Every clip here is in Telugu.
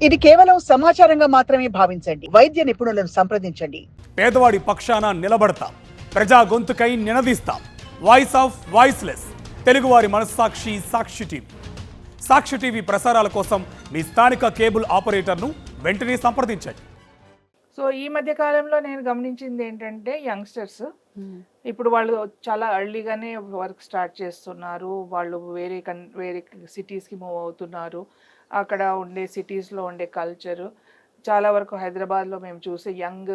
ఇది కేవలం సమాచారంగా మాత్రమే భావించండి. వైద్య నిపుణులను సంప్రదించండి. పేదవాడి పక్షాన నిలబడతాం, ప్రజా గొంతుకై నినదిస్తాం. వాయిస్ ఆఫ్ వాయిస్లెస్, తెలుగువారి మనస్సాక్షి సాక్షి టీవీ. సాక్షి టీవీ ప్రసారాల కోసం మీ స్థానిక కేబుల్ ఆపరేటర్ను వెంటనే సంప్రదించండి. సో ఈ మధ్య కాలంలో నేను గమనించింది ఏంటంటే యంగ్స్టర్స్ ఇప్పుడు వాళ్ళు చాలా ఎర్లీగానే వర్క్ స్టార్ట్ చేస్తున్నారు. వాళ్ళు వేరే సిటీస్కి మూవ్ అవుతున్నారు. అక్కడ ఉండే సిటీస్లో ఉండే కల్చరు చాలా వరకు హైదరాబాద్లో మేము చూసే యంగ్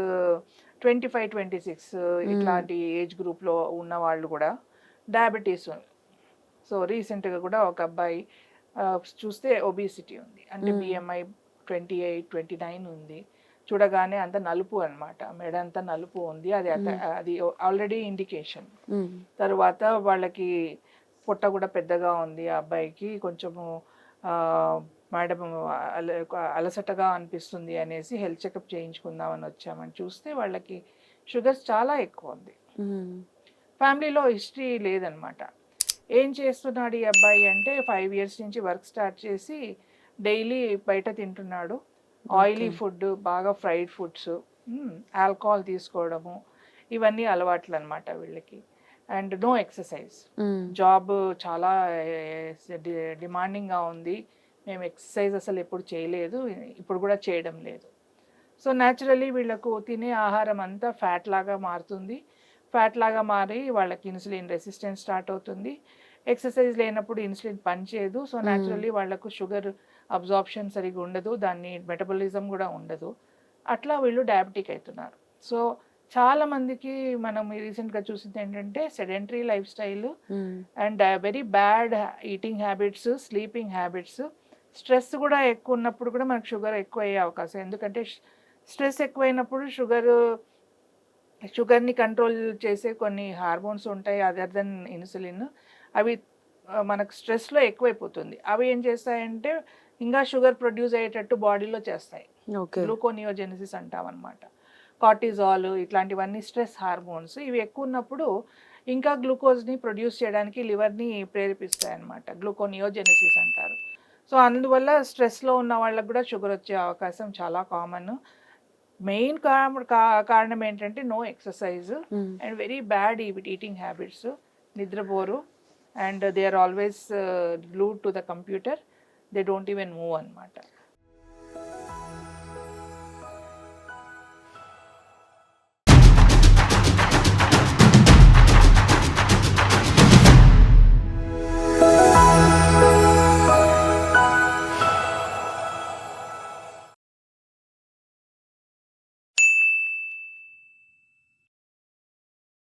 25-26 ఇట్లాంటి ఏజ్ గ్రూప్లో ఉన్న వాళ్ళు కూడా డయాబెటీస్ ఉంది. సో రీసెంట్గా కూడా ఒక అబ్బాయి చూస్తే ఒబిసిటీ ఉంది, అంటే బిఎంఐ 28-29 ఉంది. చూడగానే అంత నలుపు అనమాట, మెడ అంతా నలుపు ఉంది. అది ఆల్రెడీ ఇండికేషన్. తర్వాత వాళ్ళకి పొట్ట కూడా పెద్దగా ఉంది. ఆ అబ్బాయికి కొంచెము మేడం అలసటగా అనిపిస్తుంది అనేసి హెల్త్ చెకప్ చేయించుకుందామని వచ్చామని చూస్తే వాళ్ళకి షుగర్స్ చాలా ఎక్కువ ఉంది. ఫ్యామిలీలో హిస్టరీ లేదనమాట. ఏం చేస్తున్నాడు ఈ అబ్బాయి అంటే 5 years నుంచి వర్క్ స్టార్ట్ చేసి డైలీ బయట తింటున్నాడు. ఆయిలీ ఫుడ్, బాగా ఫ్రైడ్ ఫుడ్స్, ఆల్కహాల్ తీసుకోవడము, ఇవన్నీ అలవాట్లు అనమాట వీళ్ళకి. And no exercise. జాబ్ చాలా డిమాండింగ్గా ఉంది. మేము ఎక్సర్సైజ్ అసలు ఎప్పుడు చేయలేదు, ఇప్పుడు కూడా చేయడం లేదు. సో న్యాచురల్లీ వీళ్ళకు తినే ఆహారం అంతా ఫ్యాట్ లాగా మారుతుంది. ఫ్యాట్ లాగా మారి వాళ్ళకి ఇన్సులిన్ రెసిస్టెన్స్ స్టార్ట్ అవుతుంది. ఎక్సర్సైజ్ లేనప్పుడు ఇన్సులిన్ పనిచేయదు. సో న్యాచురల్లీ వాళ్ళకు షుగర్ అబ్జార్ప్షన్ సరిగా ఉండదు, దాన్ని మెటబాలిజం కూడా ఉండదు. అట్లా వీళ్ళు డయాబెటిక్ అవుతున్నారు. సో చాలా మందికి మనం రీసెంట్గా చూసింది ఏంటంటే sedentary life style and very bad eating habits, sleeping habits. Stress కూడా ఎక్కువ ఉన్నప్పుడు కూడా మనకు షుగర్ ఎక్కువ అయ్యే అవకాశం. ఎందుకంటే స్ట్రెస్ ఎక్కువైనప్పుడు షుగర్ని కంట్రోల్ చేసే కొన్ని హార్మోన్స్ ఉంటాయి అదర్ దెన్ ఇన్సులిన్. అవి మనకు స్ట్రెస్లో ఎక్కువైపోతుంది. అవి ఏం చేస్తాయంటే ఇంకా షుగర్ ప్రొడ్యూస్ అయ్యేటట్టు బాడీలో చేస్తాయి. గ్లూకోనియోజెనిసిస్ అంటాం అనమాట. కార్టిజాల్ ఇట్లాంటివన్నీ స్ట్రెస్ హార్మోన్స్. ఇవి ఎక్కువ ఉన్నప్పుడు ఇంకా గ్లూకోజ్ని ప్రొడ్యూస్ చేయడానికి లివర్ని ప్రేరేపిస్తాయి అనమాట. గ్లూకోనియోజెనిసిస్ అంటారు. సో అందువల్ల స్ట్రెస్లో ఉన్న వాళ్ళకు కూడా షుగర్ వచ్చే అవకాశం చాలా కామన్. మెయిన్ కారణం ఏంటంటే no exercise and very bad eating habits. నిద్రపోరు and they are always glued to the computer. They don't even move అనమాట.